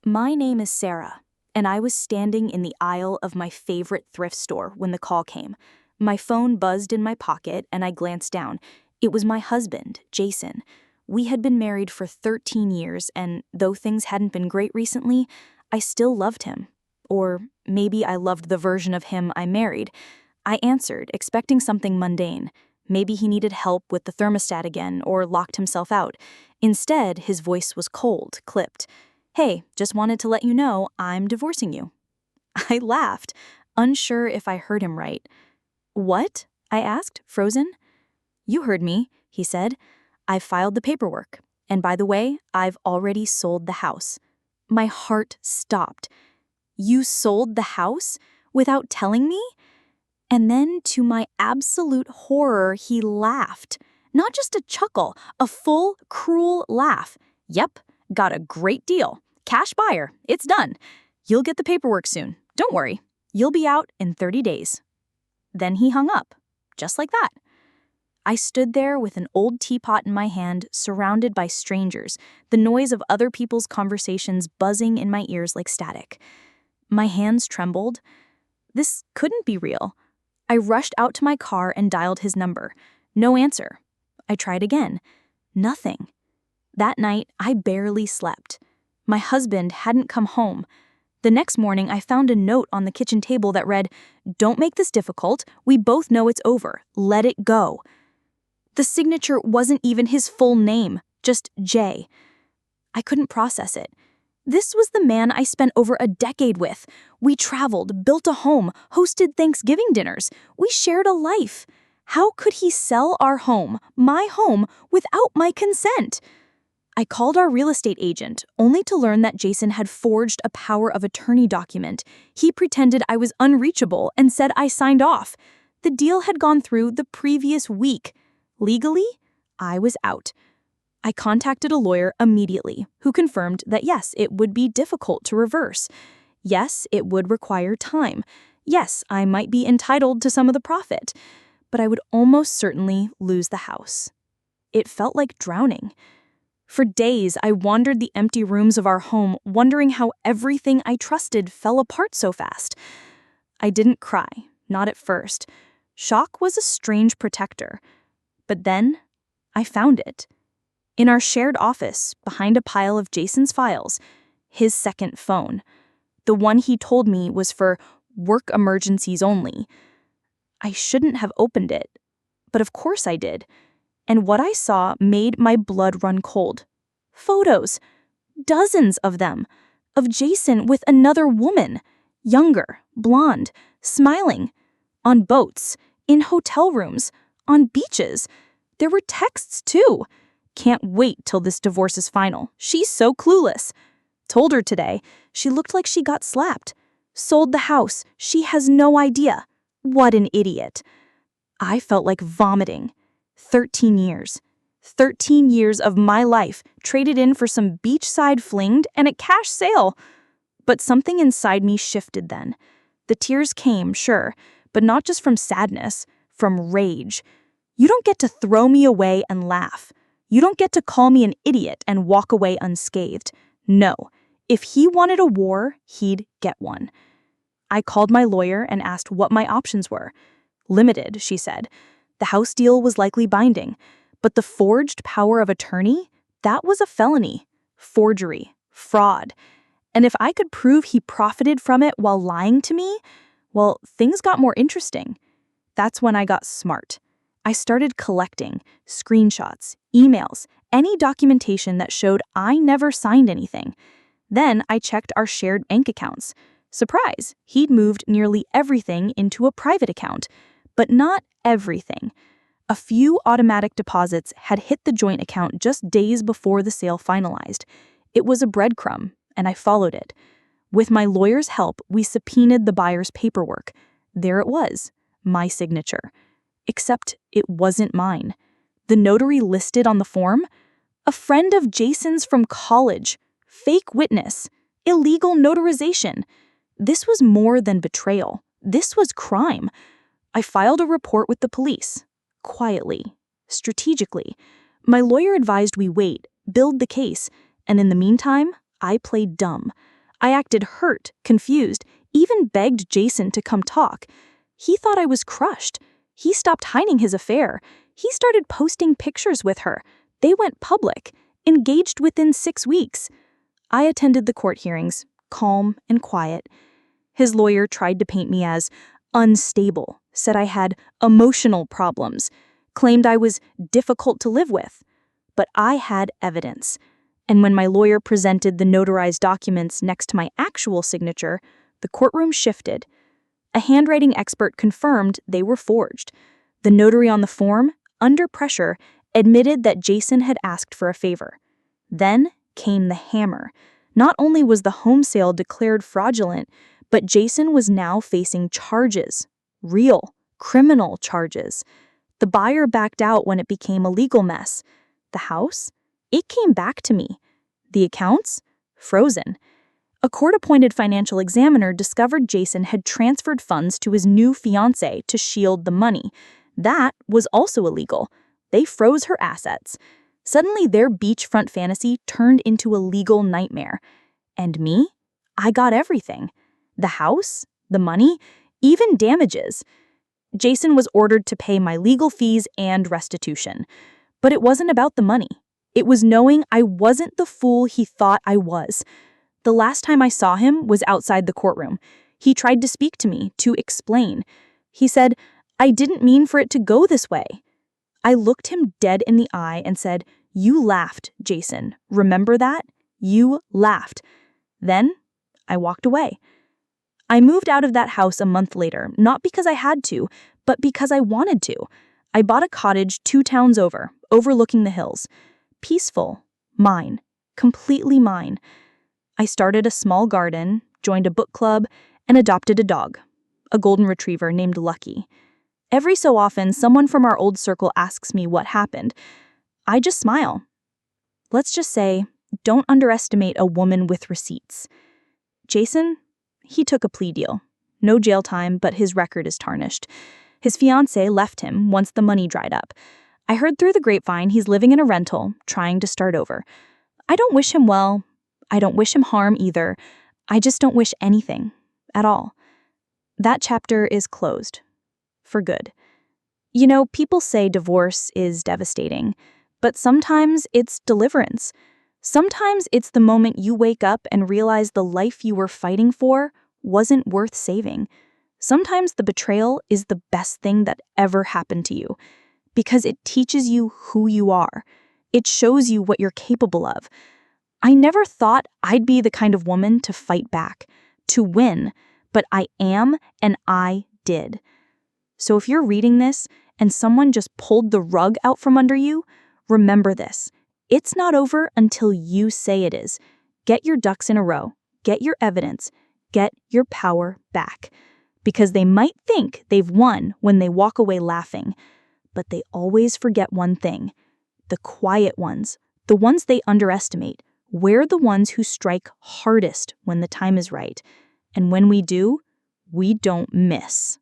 My name is Sarah, and I was standing in the aisle of my favorite thrift store when the call came. My phone buzzed in my pocket, and I glanced down. It was my husband, Jason. We had been married for 13 years, and though things hadn't been great recently, I still loved him. Or maybe I loved the version of him I married. I answered, expecting something mundane. Maybe he needed help with the thermostat again or locked himself out. Instead, his voice was cold, clipped. "Hey, just wanted to let you know I'm divorcing you." I laughed, unsure if I heard him right. "What?" I asked, frozen. "You heard me," he said. "I've filed the paperwork. And by the way, I've already sold the house." My heart stopped. "You sold the house? Without telling me?" And then, to my absolute horror, he laughed. Not just a chuckle, a full, cruel laugh. "Yep, got a great deal. Cash buyer, it's done. You'll get the paperwork soon. Don't worry. You'll be out in 30 days. Then he hung up, just like that. I stood there with an old teapot in my hand, surrounded by strangers, the noise of other people's conversations buzzing in my ears like static. My hands trembled. This couldn't be real. I rushed out to my car and dialed his number. No answer. I tried again. Nothing. That night, I barely slept. My husband hadn't come home. The next morning, I found a note on the kitchen table that read, "Don't make this difficult. We both know it's over. Let it go." The signature wasn't even his full name, just J. I couldn't process it. This was the man I spent over a decade with. We traveled, built a home, hosted Thanksgiving dinners. We shared a life. How could he sell our home, my home, without my consent? I called our real estate agent, only to learn that Jason had forged a power of attorney document. He pretended I was unreachable and said I signed off. The deal had gone through the previous week. Legally, I was out. I contacted a lawyer immediately, who confirmed that yes, it would be difficult to reverse. Yes, it would require time. Yes, I might be entitled to some of the profit, but I would almost certainly lose the house. It felt like drowning. For days, I wandered the empty rooms of our home, wondering how everything I trusted fell apart so fast. I didn't cry, not at first. Shock was a strange protector. But then, I found it. In our shared office, behind a pile of Jason's files, his second phone. The one he told me was for work emergencies only. I shouldn't have opened it, but of course I did. And what I saw made my blood run cold. Photos, dozens of them, of Jason with another woman, younger, blonde, smiling, on boats, in hotel rooms, on beaches. There were texts too. "Can't wait till this divorce is final. She's so clueless. Told her today. She looked like she got slapped. Sold the house. She has no idea. What an idiot." I felt like vomiting. 13 years. 13 years of my life traded in for some beachside fling and a cash sale. But something inside me shifted then. The tears came, sure, but not just from sadness, from rage. You don't get to throw me away and laugh. You don't get to call me an idiot and walk away unscathed. No, if he wanted a war, he'd get one. I called my lawyer and asked what my options were. "Limited," she said. The house deal was likely binding, but the forged power of attorney, that was a felony. Forgery, fraud. And if I could prove he profited from it while lying to me, well, things got more interesting. That's when I got smart. I started collecting screenshots, emails, any documentation that showed I never signed anything. Then I checked our shared bank accounts. Surprise, he'd moved nearly everything into a private account, but not everything. A few automatic deposits had hit the joint account just days before the sale finalized. It was a breadcrumb, and I followed it. With my lawyer's help, we subpoenaed the buyer's paperwork. There it was, my signature. Except it wasn't mine. The notary listed on the form? A friend of Jason's from college. Fake witness. Illegal notarization. This was more than betrayal. This was crime. I filed a report with the police. Quietly. Strategically. My lawyer advised we wait, build the case, and in the meantime, I played dumb. I acted hurt, confused, even begged Jason to come talk. He thought I was crushed. He stopped hiding his affair. He started posting pictures with her. They went public, engaged within 6 weeks. I attended the court hearings, calm and quiet. His lawyer tried to paint me as unstable, said I had emotional problems, claimed I was difficult to live with. But I had evidence. And when my lawyer presented the notarized documents next to my actual signature, the courtroom shifted. A handwriting expert confirmed they were forged. The notary on the form, under pressure, admitted that Jason had asked for a favor. Then came the hammer. Not only was the home sale declared fraudulent, but Jason was now facing charges. Real, criminal charges. The buyer backed out when it became a legal mess. The house? It came back to me. The accounts? Frozen. A court-appointed financial examiner discovered Jason had transferred funds to his new fiancée to shield the money. That was also illegal. They froze her assets. Suddenly, their beachfront fantasy turned into a legal nightmare. And me? I got everything. The house, the money, even damages. Jason was ordered to pay my legal fees and restitution. But it wasn't about the money. It was knowing I wasn't the fool he thought I was. The last time I saw him was outside the courtroom. He tried to speak to me, to explain. He said, "I didn't mean for it to go this way." I looked him dead in the eye and said, "You laughed, Jason. Remember that? You laughed." Then I walked away. I moved out of that house a month later, not because I had to, but because I wanted to. I bought a cottage 2 towns over, overlooking the hills. Peaceful. Mine. Completely mine. I started a small garden, joined a book club, and adopted a dog, a golden retriever named Lucky. Every so often, someone from our old circle asks me what happened. I just smile. Let's just say, don't underestimate a woman with receipts. Jason, he took a plea deal. No jail time, but his record is tarnished. His fiancée left him once the money dried up. I heard through the grapevine he's living in a rental, trying to start over. I don't wish him well. I don't wish him harm either. I just don't wish anything, at all. That chapter is closed. For good. You know, people say divorce is devastating, but sometimes it's deliverance. Sometimes it's the moment you wake up and realize the life you were fighting for wasn't worth saving. Sometimes the betrayal is the best thing that ever happened to you, because it teaches you who you are. It shows you what you're capable of. I never thought I'd be the kind of woman to fight back, to win, but I am, and I did. So if you're reading this and someone just pulled the rug out from under you, remember this. It's not over until you say it is. Get your ducks in a row. Get your evidence. Get your power back. Because they might think they've won when they walk away laughing, but they always forget one thing. The quiet ones, the ones they underestimate, we're the ones who strike hardest when the time is right. And when we do, we don't miss.